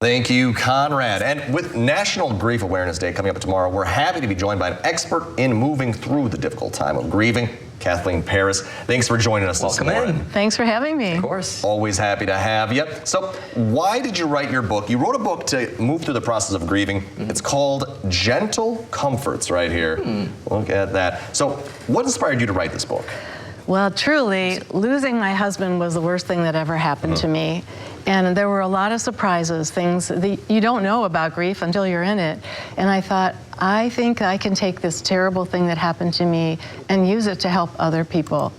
Thank you, Conrad. And with National Grief Awareness Day coming up tomorrow, we're happy to be joined by an expert in moving through the difficult time of grieving, Kathleen Paris. Thanks for joining us this morning. Welcome in. Thanks for having me. Of course. Always happy to have you. So why did you write your book? You wrote a book to move through the process of grieving. It's called Gentle Comforts right here. Look at that. So what inspired you to write this book? Well, truly, losing my husband was the worst thing that ever happened to me. And there were a lot of surprises, things that you don't know about grief until you're in it. And I thought, I think I can take this terrible thing that happened to me and use it to help other people.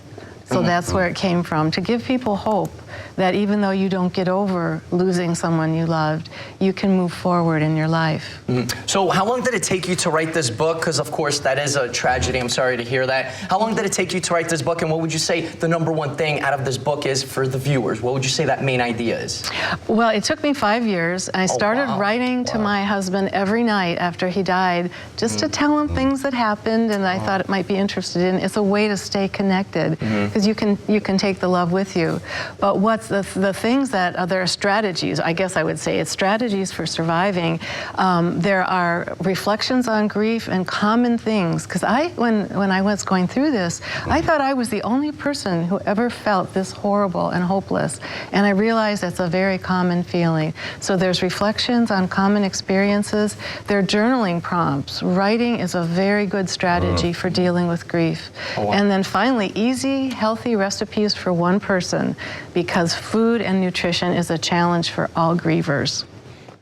So that's where it came from, to give people hope that even though you don't get over losing someone you loved, you can move forward in your life. So how long did it take you to write this book? Because of course that is a tragedy, I'm sorry to hear that. How long did it take you to write this book, and what would you say the #1 thing out of this book is for the viewers? What would you say that main idea is? Well, it took me 5 years. I started writing to my husband every night after he died, just to tell him things that happened and I thought it might be interested in. It's a way to stay connected, because you can take the love with you. But what's the things that there are strategies, I guess I would say it's strategies for surviving. There are reflections on grief and common things, because when I was going through this, I thought I was the only person who ever felt this horrible and hopeless, and I realized that's a very common feeling. So there's reflections on common experiences. There are journaling prompts. Writing is a very good strategy for dealing with grief. And then finally, easy, healthy recipes for one person, because food and nutrition is a challenge for all grievers.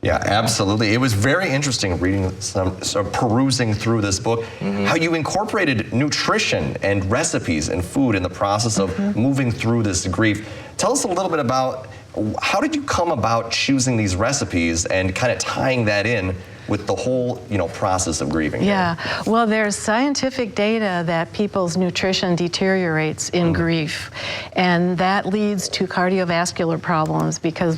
Yeah, absolutely. It was very interesting reading, perusing through this book, how you incorporated nutrition and recipes and food in the process of moving through this grief. Tell us a little bit about how did you come about choosing these recipes and kind of tying that in with the whole, process of grieving? Yeah, well, there's scientific data that people's nutrition deteriorates in grief, and that leads to cardiovascular problems, because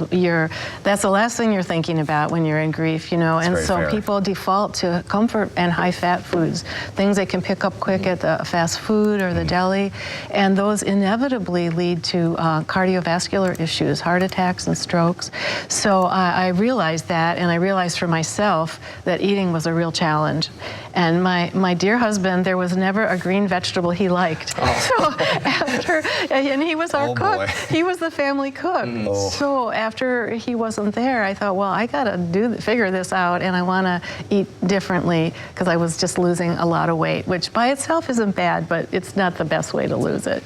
that's the last thing you're thinking about when you're in grief, and so people default to comfort and high-fat foods, things they can pick up quick at the fast food or the deli, and those inevitably lead to cardiovascular issues, heart attacks and strokes. So I realized that, and I realized for myself that eating was a real challenge. And my dear husband, there was never a green vegetable he liked. So and he was our cook. He was the family cook. So after he wasn't there, I thought, well, I gotta figure this out, and I wanna eat differently, because I was just losing a lot of weight, which by itself isn't bad, but it's not the best way to lose it,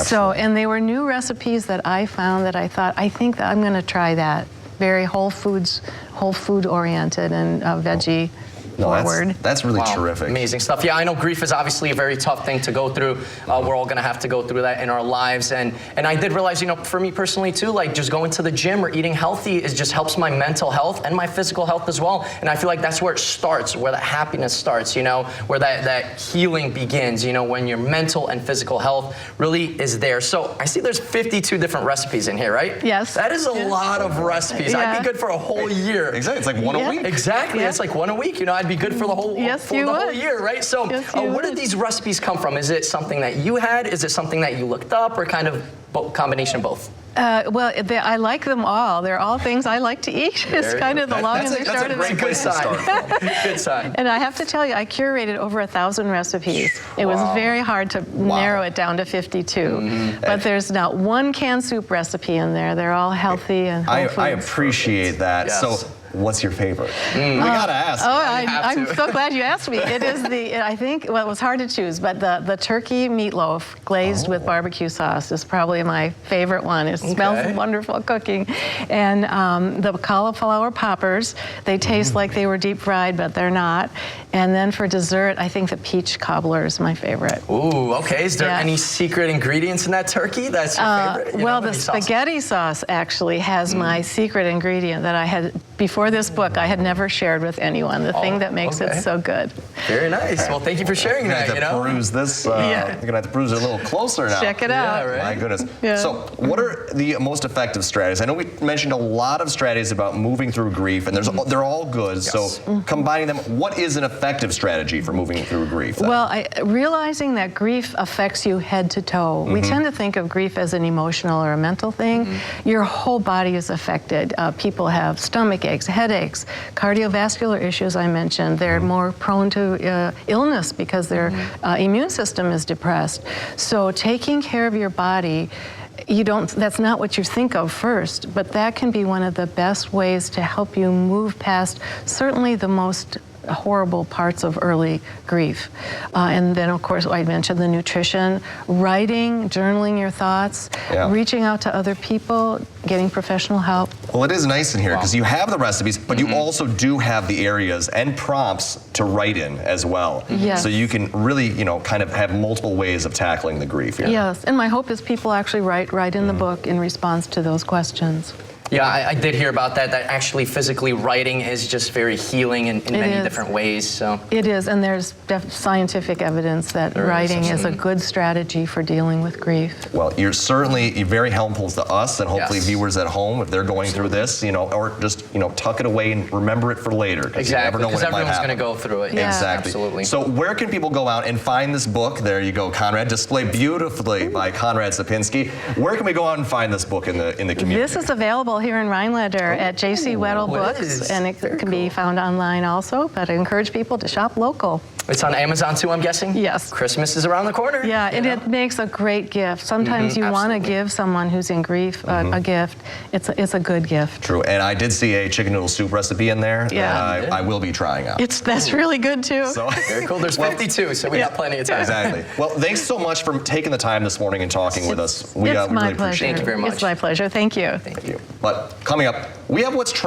So, and they were new recipes that I found that I thought, I think that I'm gonna try that. Very whole food oriented and veggie forward. That's really terrific. Amazing stuff. Yeah, I know grief is obviously a very tough thing to go through. We're all going to have to go through that in our lives. And I did realize, for me personally too, like just going to the gym or eating healthy just helps my mental health and my physical health as well. And I feel like that's where it starts, where that happiness starts, where that healing begins, when your mental and physical health really is there. So I see there's 52 different recipes in here, right? Yes. That is a lot of recipes. Yeah. I'd be good for a whole year. Exactly. It's like one a week. Exactly. It's like one a week. I'd be good for the whole whole year, right? So where did these recipes come from? Is it something that you had? Is it something that you looked up, or kind of combination of both? Well, I like them all. They're all things I like to eat. It's kind of the long and the short of it. That's a great place to start. Good sign. And I have to tell you, I curated over 1,000 recipes. It was very hard to narrow it down to 52. But there's not one canned soup recipe in there. They're all healthy and whole foods. I appreciate that. Yes. So what's your favorite? We gotta ask. I'm so glad you asked me. It is I think, well, it was hard to choose, but the turkey meatloaf glazed with barbecue sauce is probably my favorite one. It smells wonderful cooking. And the cauliflower poppers, they taste like they were deep fried, but they're not. And then for dessert, I think the peach cobbler is my favorite. Ooh, okay. Is there any secret ingredients in that turkey that's your favorite? Well, the spaghetti sauce actually has my secret ingredient that I had before before this book, I had never shared with anyone. The thing that makes it so good. Very nice. Well, thank you for sharing that. You're gonna have to peruse this. You're gonna have to peruse it a little closer now. Check it out. Yeah, right. My goodness. Yeah. So, what are the most effective strategies? I know we mentioned a lot of strategies about moving through grief, and they're all good. Yes. So, combining them, what is an effective strategy for moving through grief? Then? Well, realizing that grief affects you head to toe. We tend to think of grief as an emotional or a mental thing. Your whole body is affected. People have stomach aches, headaches, cardiovascular issues I mentioned. They're more prone to illness because their immune system is depressed. So taking care of your body, that's not what you think of first, but that can be one of the best ways to help you move past certainly the most horrible parts of early grief. And then, of course, I mentioned the nutrition, writing, journaling your thoughts, reaching out to other people, getting professional help. Well, it is nice in here because you have the recipes, but you also do have the areas and prompts to write in as well. Yes. So you can really, kind of have multiple ways of tackling the grief. Yeah. Yes, and my hope is people actually write in the book in response to those questions. Yeah, I did hear about that actually physically writing is just very healing in many different ways. So it is, and there's scientific evidence that writing is a good strategy for dealing with grief. Well, you're certainly very helpful to us and hopefully viewers at home if they're going through this, or just, tuck it away and remember it for later. Exactly, because everyone's going to go through it. Yeah. Exactly. Absolutely. So where can people go out and find this book? There you go, Conrad, displayed beautifully by Conrad Sapinski. Where can we go out and find this book in the community? This is available here in Rhinelander at J.C. Weddell Books, and it can be found online also, but I encourage people to shop local. It's on Amazon too, I'm guessing? Yes. Christmas is around the corner. Yeah, and it makes a great gift. Sometimes you want to give someone who's in grief a gift. It's a good gift. True, and I did see a chicken noodle soup recipe in there that I will be trying out. That's really good too. So, very cool. There's 52, so we have plenty of time. Exactly. Well, thanks so much for taking the time this morning and talking with us. We It's my really pleasure. appreciate it. Thank you very much. It's my pleasure. Thank you. Thank you. But coming up, we have what's trending.